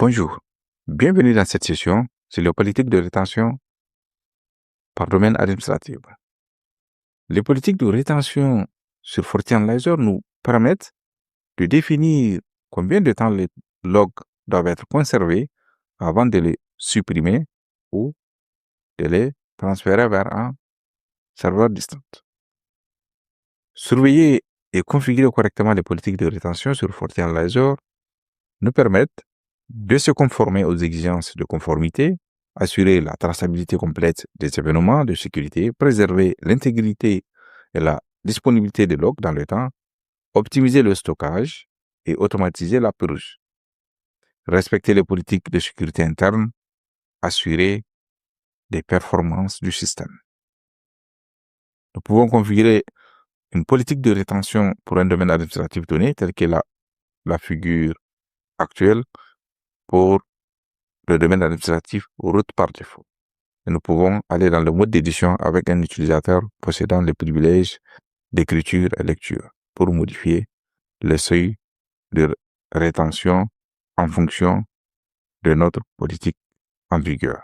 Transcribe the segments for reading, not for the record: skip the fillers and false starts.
Bonjour, bienvenue dans cette session sur les politiques de rétention par domaine administratif. Les politiques de rétention sur FortiAnalyzer nous permettent de définir combien de temps les logs doivent être conservés avant de les supprimer ou de les transférer vers un serveur distant. Surveiller et configurer correctement les politiques de rétention sur FortiAnalyzer nous permettent de se conformer aux exigences de conformité, assurer la traçabilité complète des événements de sécurité, préserver l'intégrité et la disponibilité des logs dans le temps, optimiser le stockage et automatiser la purge, respecter les politiques de sécurité interne, assurer des performances du système. Nous pouvons configurer une politique de rétention pour un domaine administratif donné, tel que la figure actuelle pour le domaine administratif route par défaut. Et nous pouvons aller dans le mode d'édition avec un utilisateur possédant les privilèges d'écriture et lecture pour modifier le seuil de rétention en fonction de notre politique en vigueur.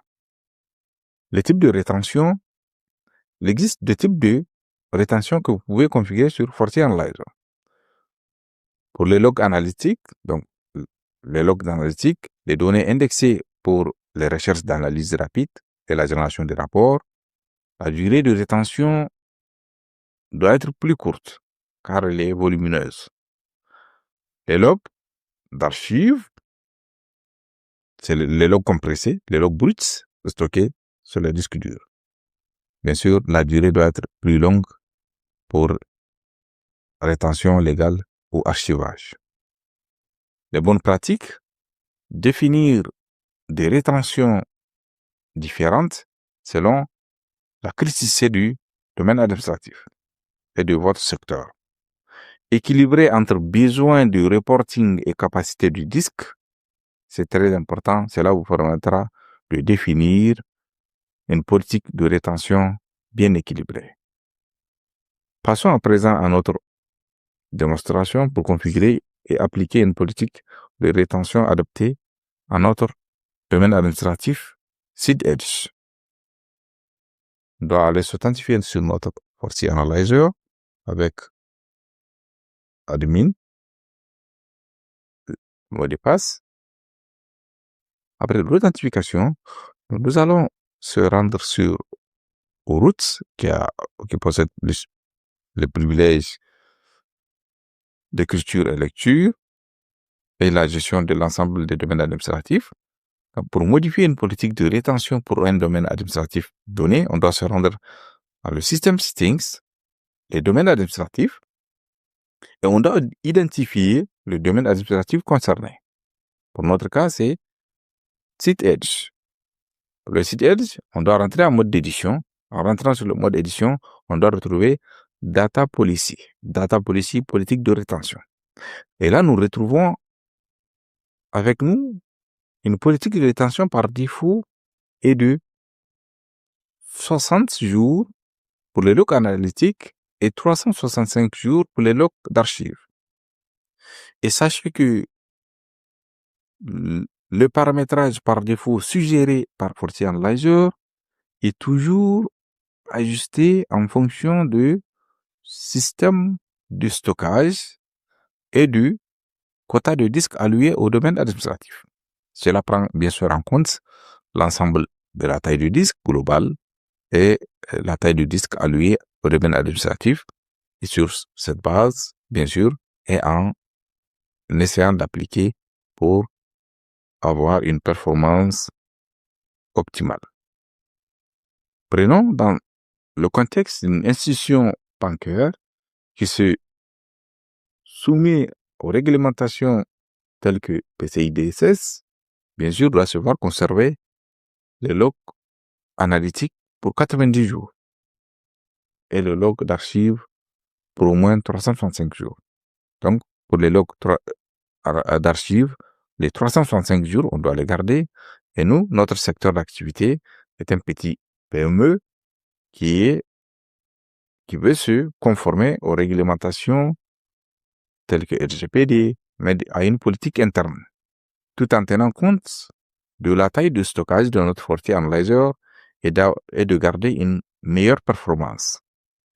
Les types de rétention, il existe deux types de rétention que vous pouvez configurer sur FortiAnalyzer. Pour les logs analytiques, donc les logs analytiques, les données indexées pour les recherches d'analyse rapide et la génération des rapports, la durée de rétention doit être plus courte car elle est volumineuse. Les logs d'archives, c'est les logs compressés, les logs bruts stockés sur le disque dur. Bien sûr, la durée doit être plus longue pour rétention légale ou archivage. Les bonnes pratiques, définir des rétentions différentes selon la criticité du domaine administratif et de votre secteur. Équilibrer entre besoin de reporting et capacité du disque, c'est très important. Cela vous permettra de définir une politique de rétention bien équilibrée. Passons à présent à notre démonstration pour configurer et appliquer une politique de rétention adaptée à notre domaine administratif SeedEdge. On doit aller s'authentifier sur notre FortiAnalyzer avec admin, mot de passe. Après l'authentification, nous allons se rendre sur Root qui possède les privilèges d'écriture et lecture et la gestion de l'ensemble des domaines administratifs. Pour modifier une politique de rétention pour un domaine administratif donné, on doit se rendre dans le System Settings, les domaines administratifs, et on doit identifier le domaine administratif concerné. Pour notre cas, c'est SeedEdge. Pour le SeedEdge, on doit rentrer en mode d'édition. En rentrant sur le mode édition, on doit retrouver Data Policy. Data Policy, politique de rétention. Et là, nous retrouvons avec nous une politique de rétention par défaut est de 60 jours pour les logs analytiques et 365 jours pour les logs d'archives. Et sachez que le paramétrage par défaut suggéré par FortiAnalyzer est toujours ajusté en fonction du système de stockage et du quota de disques alloué au domaine administratif. Cela prend bien sûr en compte l'ensemble de la taille du disque global et la taille du disque alloué au domaine administratif. Et sur cette base, bien sûr, et en essayant d'appliquer pour avoir une performance optimale. Prenons dans le contexte d'une institution bancaire qui se soumet aux réglementations telles que PCI DSS, bien sûr, doit se voir conserver les logs analytiques pour 90 jours et le log d'archives pour au moins 365 jours. Donc, pour les logs d'archives, les 365 jours, on doit les garder. Et nous, notre secteur d'activité est un petit PME qui veut se conformer aux réglementations telles que RGPD, mais à une politique interne. tout en tenant compte de la taille de stockage de notre Forti Analyzer et de garder une meilleure performance.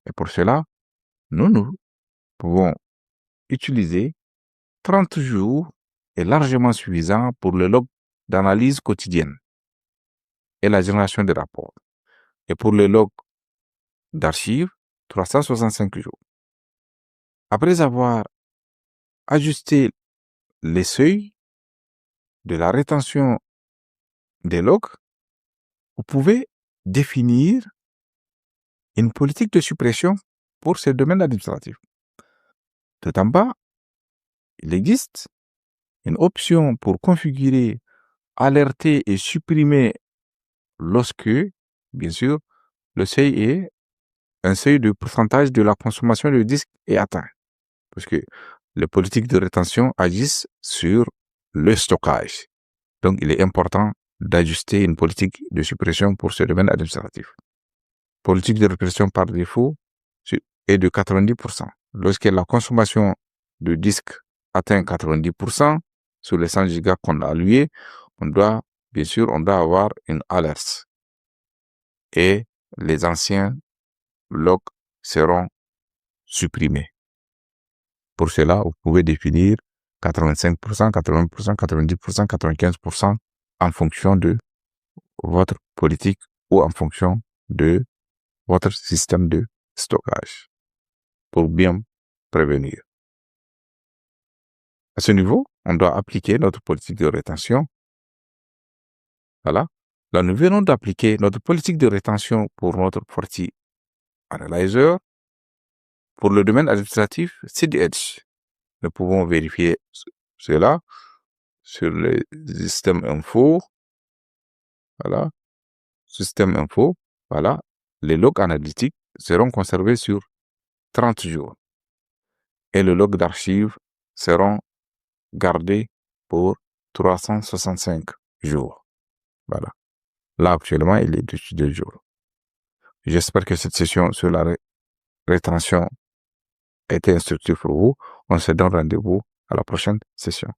Et pour cela, nous pouvons utiliser 30 jours est largement suffisant pour le log d'analyse quotidienne et la génération des rapports. Et pour le log d'archives, 365 jours. Après avoir ajusté les seuils de la rétention des logs, vous pouvez définir une politique de suppression pour ce domaine administratif. Tout en bas, il existe une option pour configurer, alerter et supprimer lorsque, bien sûr, le seuil est un seuil de pourcentage de la consommation de disque est atteint. Parce que les politiques de rétention agissent sur le stockage. Donc, il est important d'ajuster une politique de suppression pour ce domaine administratif. Politique de répression par défaut est de 90%. Lorsque la consommation de disque atteint 90% sur les 100 gigas qu'on a alloués, on doit avoir une alerte. Et les anciens logs seront supprimés. Pour cela, vous pouvez définir 85%, 80%, 90%, 95% en fonction de votre politique ou en fonction de votre système de stockage pour bien prévenir. À ce niveau, on doit appliquer notre politique de rétention. Voilà. Là, nous venons d'appliquer notre politique de rétention pour notre Forti Analyzer. Pour le domaine administratif, CDH. Nous pouvons vérifier cela sur le système info. Voilà. Système info. Voilà. Les logs analytiques seront conservés sur 30 jours. Et les logs d'archives seront gardés pour 365 jours. Voilà. Là, actuellement, il est dessus 2 jours. J'espère que cette session sur la rétention a été instructive pour vous. On se donne rendez-vous à la prochaine session.